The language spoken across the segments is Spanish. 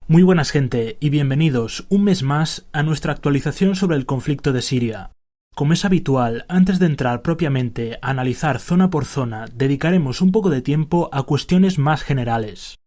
Muy buenas gente y bienvenidos un mes más a nuestra actualización sobre el conflicto de Siria. Como es habitual, antes de entrar propiamente a analizar zona por zona, dedicaremos un poco de tiempo a cuestiones más generales.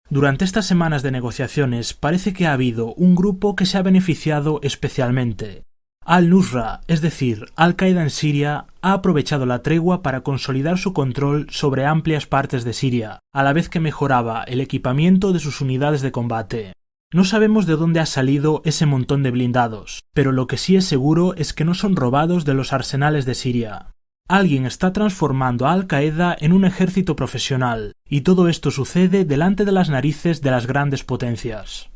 Durante estas semanas de negociaciones parece que ha habido un grupo que se ha beneficiado especialmente. Al-Nusra, es decir, Al-Qaeda en Siria, ha aprovechado la tregua para consolidar su control sobre amplias partes de Siria, a la vez que mejoraba el equipamiento de sus unidades de combate. No sabemos de dónde ha salido ese montón de blindados, pero lo que sí es seguro es que no son robados de los arsenales de Siria. Alguien está transformando a Al-Qaeda en un ejército profesional, y todo esto sucede delante de las narices de las grandes potencias.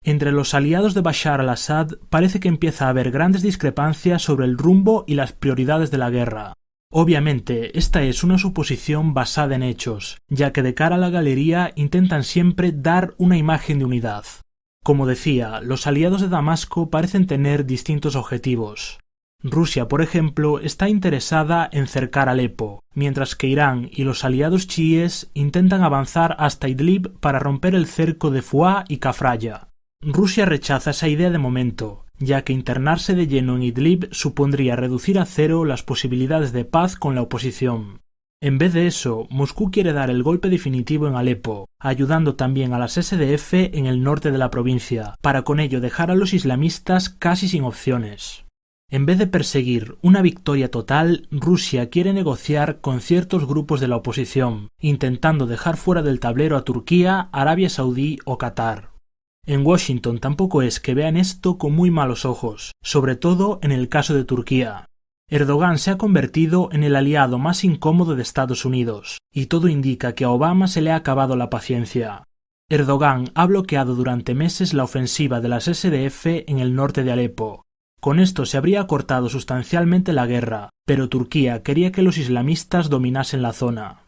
Entre los aliados de Bashar al-Assad parece que empieza a haber grandes discrepancias sobre el rumbo y las prioridades de la guerra. Obviamente, esta es una suposición basada en hechos, ya que de cara a la galería intentan siempre dar una imagen de unidad. Como decía, los aliados de Damasco parecen tener distintos objetivos. Rusia, por ejemplo, está interesada en cercar Alepo, mientras que Irán y los aliados chiíes intentan avanzar hasta Idlib para romper el cerco de Fuá y Kafraya. Rusia rechaza esa idea de momento, ya que internarse de lleno en Idlib supondría reducir a cero las posibilidades de paz con la oposición. En vez de eso, Moscú quiere dar el golpe definitivo en Alepo, ayudando también a las SDF en el norte de la provincia, para con ello dejar a los islamistas casi sin opciones. En vez de perseguir una victoria total, Rusia quiere negociar con ciertos grupos de la oposición, intentando dejar fuera del tablero a Turquía, Arabia Saudí o Qatar. En Washington tampoco es que vean esto con muy malos ojos, sobre todo en el caso de Turquía. Erdogan se ha convertido en el aliado más incómodo de Estados Unidos, y todo indica que a Obama se le ha acabado la paciencia. Erdogan ha bloqueado durante meses la ofensiva de las SDF en el norte de Alepo. Con esto se habría acortado sustancialmente la guerra, pero Turquía quería que los islamistas dominasen la zona.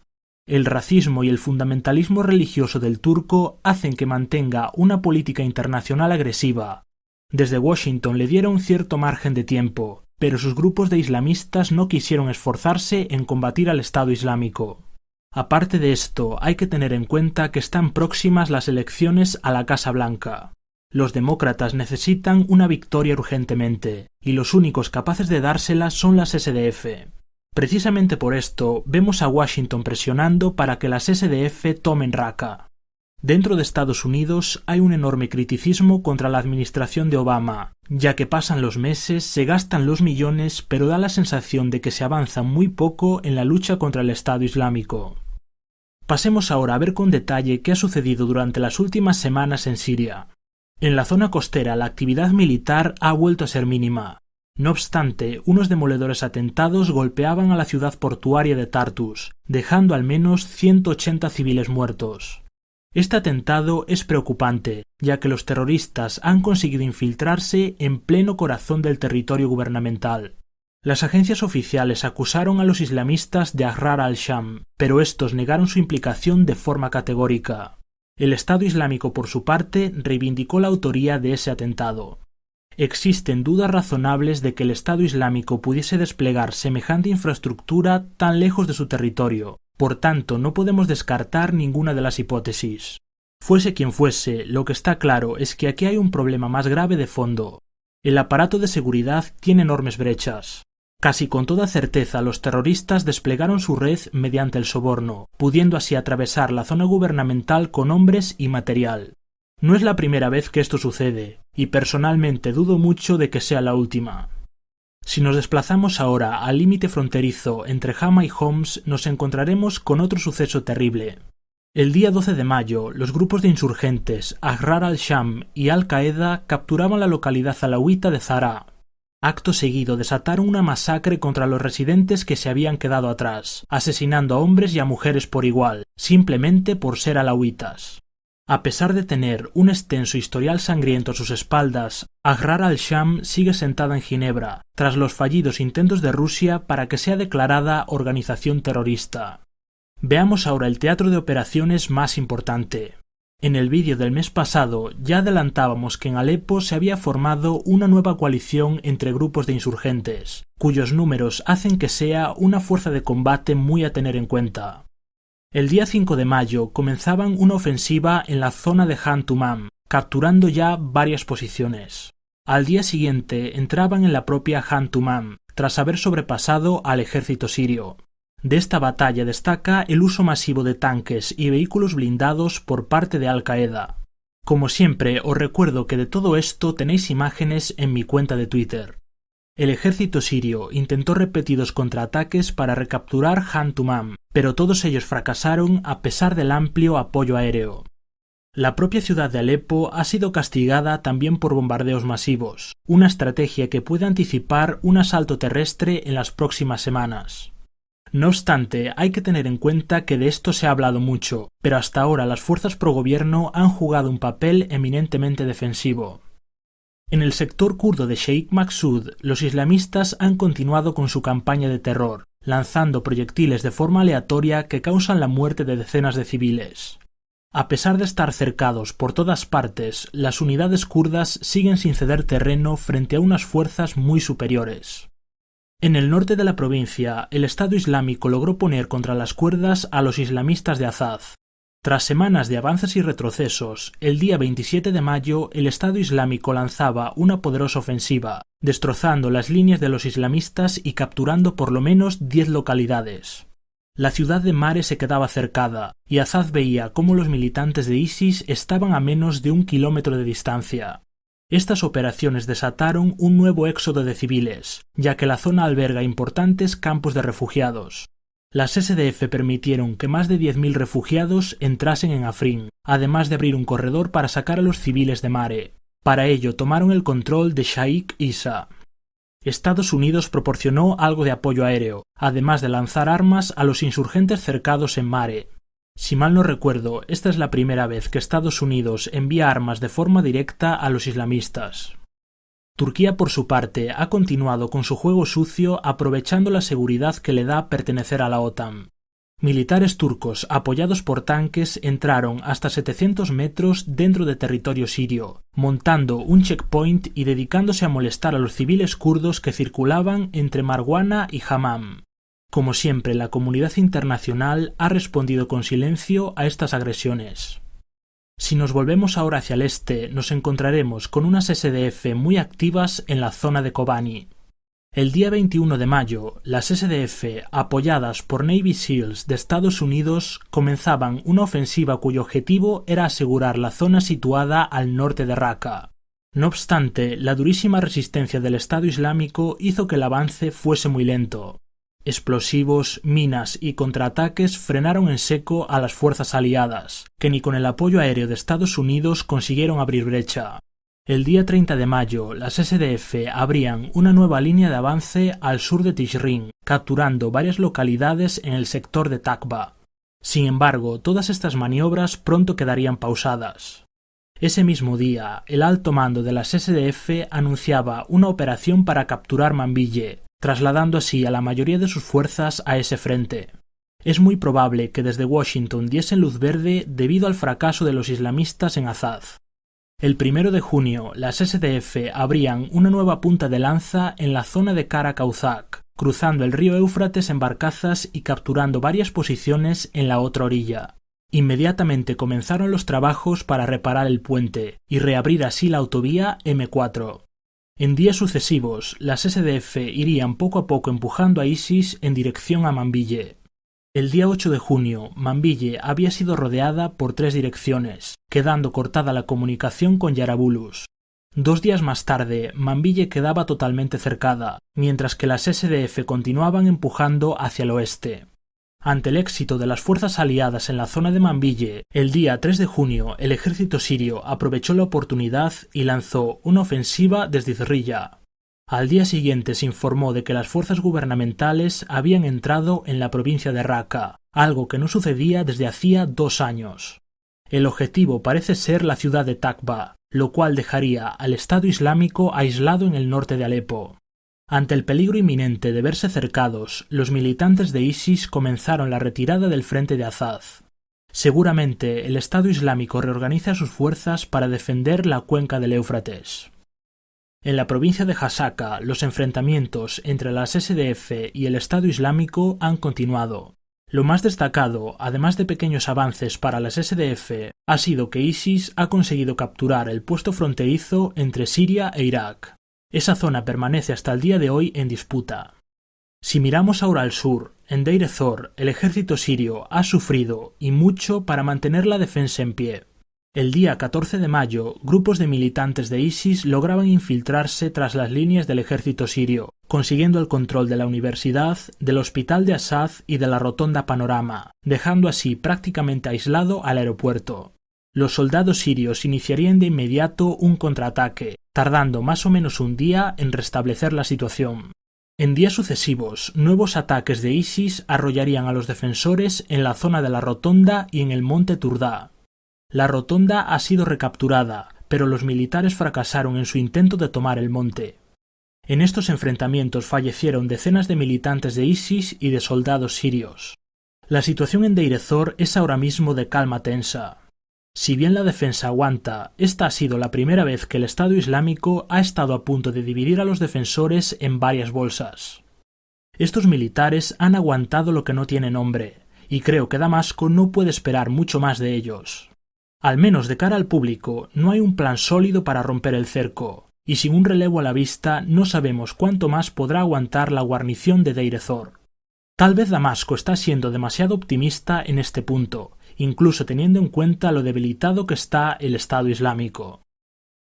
El racismo y el fundamentalismo religioso del turco hacen que mantenga una política internacional agresiva. Desde Washington le dieron cierto margen de tiempo, pero sus grupos de islamistas no quisieron esforzarse en combatir al Estado Islámico. Aparte de esto, hay que tener en cuenta que están próximas las elecciones a la Casa Blanca. Los demócratas necesitan una victoria urgentemente, y los únicos capaces de dársela son las SDF. Precisamente por esto, vemos a Washington presionando para que las SDF tomen Raqqa. Dentro de Estados Unidos hay un enorme criticismo contra la administración de Obama, ya que pasan los meses, se gastan los millones, pero da la sensación de que se avanza muy poco en la lucha contra el Estado Islámico. Pasemos ahora a ver con detalle qué ha sucedido durante las últimas semanas en Siria. En la zona costera la actividad militar ha vuelto a ser mínima. No obstante, unos demoledores atentados golpeaban a la ciudad portuaria de Tartus, dejando al menos 180 civiles muertos. Este atentado es preocupante, ya que los terroristas han conseguido infiltrarse en pleno corazón del territorio gubernamental. Las agencias oficiales acusaron a los islamistas de Ahrar al-Sham, pero estos negaron su implicación de forma categórica. El Estado Islámico, por su parte, reivindicó la autoría de ese atentado. Existen dudas razonables de que el Estado Islámico pudiese desplegar semejante infraestructura tan lejos de su territorio, por tanto no podemos descartar ninguna de las hipótesis. Fuese quien fuese, lo que está claro es que aquí hay un problema más grave de fondo. El aparato de seguridad tiene enormes brechas. Casi con toda certeza los terroristas desplegaron su red mediante el soborno, pudiendo así atravesar la zona gubernamental con hombres y material. No es la primera vez que esto sucede, y personalmente dudo mucho de que sea la última. Si nos desplazamos ahora al límite fronterizo entre Hama y Homs, nos encontraremos con otro suceso terrible. El día 12 de mayo, los grupos de insurgentes Ahrar al-Sham y Al-Qaeda capturaban la localidad alauita de Zahra. Acto seguido desataron una masacre contra los residentes que se habían quedado atrás, asesinando a hombres y a mujeres por igual, simplemente por ser alauitas. A pesar de tener un extenso historial sangriento a sus espaldas, Ahrar al-Sham sigue sentada en Ginebra, tras los fallidos intentos de Rusia para que sea declarada organización terrorista. Veamos ahora el teatro de operaciones más importante. En el vídeo del mes pasado ya adelantábamos que en Alepo se había formado una nueva coalición entre grupos de insurgentes, cuyos números hacen que sea una fuerza de combate muy a tener en cuenta. El día 5 de mayo comenzaban una ofensiva en la zona de Han Tumam, capturando ya varias posiciones. Al día siguiente entraban en la propia Han Tumam, tras haber sobrepasado al ejército sirio. De esta batalla destaca el uso masivo de tanques y vehículos blindados por parte de Al-Qaeda. Como siempre, os recuerdo que de todo esto tenéis imágenes en mi cuenta de Twitter. El ejército sirio intentó repetidos contraataques para recapturar Han Tumam, pero todos ellos fracasaron a pesar del amplio apoyo aéreo. La propia ciudad de Alepo ha sido castigada también por bombardeos masivos, una estrategia que puede anticipar un asalto terrestre en las próximas semanas. No obstante, hay que tener en cuenta que de esto se ha hablado mucho, pero hasta ahora las fuerzas pro gobierno han jugado un papel eminentemente defensivo. En el sector kurdo de Sheikh Maksud, los islamistas han continuado con su campaña de terror, lanzando proyectiles de forma aleatoria que causan la muerte de decenas de civiles. A pesar de estar cercados por todas partes, las unidades kurdas siguen sin ceder terreno frente a unas fuerzas muy superiores. En el norte de la provincia, el Estado Islámico logró poner contra las cuerdas a los islamistas de Azaz. Tras semanas de avances y retrocesos, el día 27 de mayo el Estado Islámico lanzaba una poderosa ofensiva, destrozando las líneas de los islamistas y capturando por lo menos 10 localidades. La ciudad de Mare se quedaba cercada, y Azaz veía cómo los militantes de ISIS estaban a menos de 1 kilómetro de distancia. Estas operaciones desataron un nuevo éxodo de civiles, ya que la zona alberga importantes campos de refugiados. Las SDF permitieron que más de 10.000 refugiados entrasen en Afrin, además de abrir un corredor para sacar a los civiles de Mare. Para ello tomaron el control de Sheikh Isa. Estados Unidos proporcionó algo de apoyo aéreo, además de lanzar armas a los insurgentes cercados en Mare. Si mal no recuerdo, esta es la primera vez que Estados Unidos envía armas de forma directa a los islamistas. Turquía, por su parte, ha continuado con su juego sucio aprovechando la seguridad que le da pertenecer a la OTAN. Militares turcos apoyados por tanques entraron hasta 700 metros dentro de territorio sirio, montando un checkpoint y dedicándose a molestar a los civiles kurdos que circulaban entre Marwana y Hammam. Como siempre, la comunidad internacional ha respondido con silencio a estas agresiones. Si nos volvemos ahora hacia el este, nos encontraremos con unas SDF muy activas en la zona de Kobani. El día 21 de mayo, las SDF, apoyadas por Navy SEALs de Estados Unidos, comenzaban una ofensiva cuyo objetivo era asegurar la zona situada al norte de Raqqa. No obstante, la durísima resistencia del Estado Islámico hizo que el avance fuese muy lento. Explosivos, minas y contraataques frenaron en seco a las fuerzas aliadas, que ni con el apoyo aéreo de Estados Unidos consiguieron abrir brecha. El día 30 de mayo, las SDF abrían una nueva línea de avance al sur de Tishrin, capturando varias localidades en el sector de Takba. Sin embargo, todas estas maniobras pronto quedarían pausadas. Ese mismo día, el alto mando de las SDF anunciaba una operación para capturar Manbije, trasladando así a la mayoría de sus fuerzas a ese frente. Es muy probable que desde Washington diesen luz verde debido al fracaso de los islamistas en Azaz. El 1 de junio, las SDF abrían una nueva punta de lanza en la zona de Kara Kauzak, cruzando el río Éufrates en barcazas y capturando varias posiciones en la otra orilla. Inmediatamente comenzaron los trabajos para reparar el puente y reabrir así la autovía M4. En días sucesivos, las SDF irían poco a poco empujando a ISIS en dirección a Manbije. El día 8 de junio, Manbije había sido rodeada por 3 direcciones, quedando cortada la comunicación con Yarabulus. 2 días más tarde, Manbije quedaba totalmente cercada, mientras que las SDF continuaban empujando hacia el oeste. Ante el éxito de las fuerzas aliadas en la zona de Manbije, el día 3 de junio el ejército sirio aprovechó la oportunidad y lanzó una ofensiva desde Zrilla. Al día siguiente se informó de que las fuerzas gubernamentales habían entrado en la provincia de Raqqa, algo que no sucedía desde hacía 2 años. El objetivo parece ser la ciudad de Takba, lo cual dejaría al Estado Islámico aislado en el norte de Alepo. Ante el peligro inminente de verse cercados, los militantes de ISIS comenzaron la retirada del frente de Azaz. Seguramente el Estado Islámico reorganiza sus fuerzas para defender la cuenca del Éufrates. En la provincia de Hasaka, los enfrentamientos entre las SDF y el Estado Islámico han continuado. Lo más destacado, además de pequeños avances para las SDF, ha sido que ISIS ha conseguido capturar el puesto fronterizo entre Siria e Irak. Esa zona permanece hasta el día de hoy en disputa. Si miramos ahora al sur, en Deir ez-Zor, el ejército sirio ha sufrido, y mucho, para mantener la defensa en pie. El día 14 de mayo, grupos de militantes de ISIS lograban infiltrarse tras las líneas del ejército sirio, consiguiendo el control de la universidad, del hospital de Assad y de la rotonda Panorama, dejando así prácticamente aislado al aeropuerto. Los soldados sirios iniciarían de inmediato un contraataque, tardando más o menos un día en restablecer la situación. En días sucesivos, nuevos ataques de ISIS arrollarían a los defensores en la zona de la rotonda y en el monte Turdá. La rotonda ha sido recapturada, pero los militares fracasaron en su intento de tomar el monte. En estos enfrentamientos fallecieron decenas de militantes de ISIS y de soldados sirios. La situación en Deir ez-Zor es ahora mismo de calma tensa. Si bien la defensa aguanta, esta ha sido la primera vez que el Estado Islámico ha estado a punto de dividir a los defensores en varias bolsas. Estos militares han aguantado lo que no tiene nombre, y creo que Damasco no puede esperar mucho más de ellos. Al menos de cara al público, no hay un plan sólido para romper el cerco, y sin un relevo a la vista no sabemos cuánto más podrá aguantar la guarnición de Deir ez-Zor. Tal vez Damasco está siendo demasiado optimista en este punto, incluso teniendo en cuenta lo debilitado que está el Estado Islámico.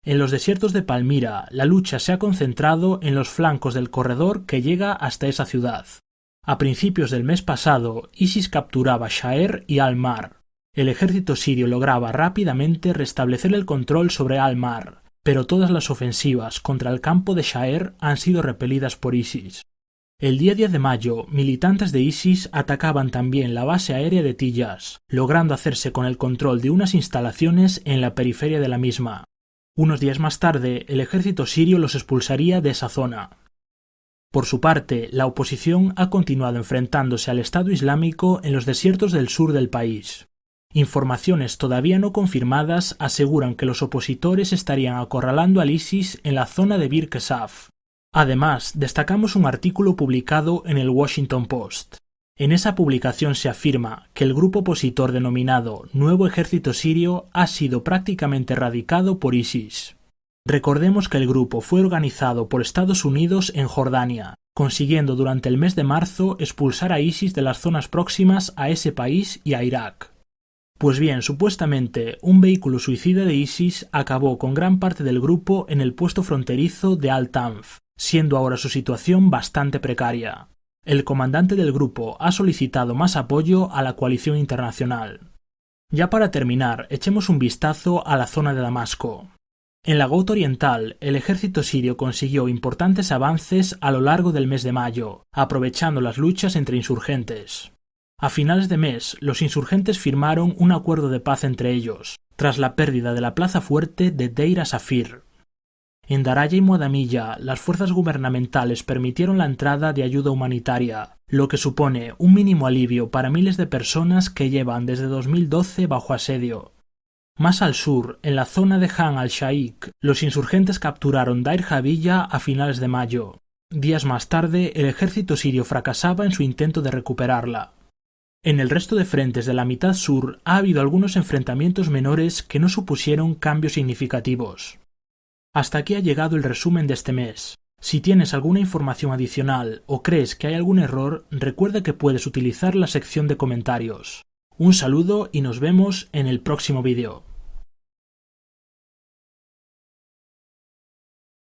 En los desiertos de Palmira, la lucha se ha concentrado en los flancos del corredor que llega hasta esa ciudad. A principios del mes pasado, ISIS capturaba Sha'er y Al-Mar. El ejército sirio lograba rápidamente restablecer el control sobre Al-Mar, pero todas las ofensivas contra el campo de Sha'er han sido repelidas por ISIS. El día 10 de mayo, militantes de ISIS atacaban también la base aérea de Tiyas, logrando hacerse con el control de unas instalaciones en la periferia de la misma. Unos días más tarde, el ejército sirio los expulsaría de esa zona. Por su parte, la oposición ha continuado enfrentándose al Estado Islámico en los desiertos del sur del país. Informaciones todavía no confirmadas aseguran que los opositores estarían acorralando al ISIS en la zona de Bir Kesaf. Además, destacamos un artículo publicado en el Washington Post. En esa publicación se afirma que el grupo opositor denominado Nuevo Ejército Sirio ha sido prácticamente erradicado por ISIS. Recordemos que el grupo fue organizado por Estados Unidos en Jordania, consiguiendo durante el mes de marzo expulsar a ISIS de las zonas próximas a ese país y a Irak. Pues bien, supuestamente, un vehículo suicida de ISIS acabó con gran parte del grupo en el puesto fronterizo de Al-Tanf, siendo ahora su situación bastante precaria. El comandante del grupo ha solicitado más apoyo a la coalición internacional. Ya para terminar, echemos un vistazo a la zona de Damasco. En la Ghouta Oriental, el ejército sirio consiguió importantes avances a lo largo del mes de mayo, aprovechando las luchas entre insurgentes. A finales de mes, los insurgentes firmaron un acuerdo de paz entre ellos, tras la pérdida de la plaza fuerte de Deir az-Zafir. En Daraya y Muadamiyya, las fuerzas gubernamentales permitieron la entrada de ayuda humanitaria, lo que supone un mínimo alivio para miles de personas que llevan desde 2012 bajo asedio. Más al sur, en la zona de Han al-Shaikh, los insurgentes capturaron Deir Jabiyya a finales de mayo. Días más tarde, el ejército sirio fracasaba en su intento de recuperarla. En el resto de frentes de la mitad sur ha habido algunos enfrentamientos menores que no supusieron cambios significativos. Hasta aquí ha llegado el resumen de este mes. Si tienes alguna información adicional o crees que hay algún error, recuerda que puedes utilizar la sección de comentarios. Un saludo y nos vemos en el próximo vídeo.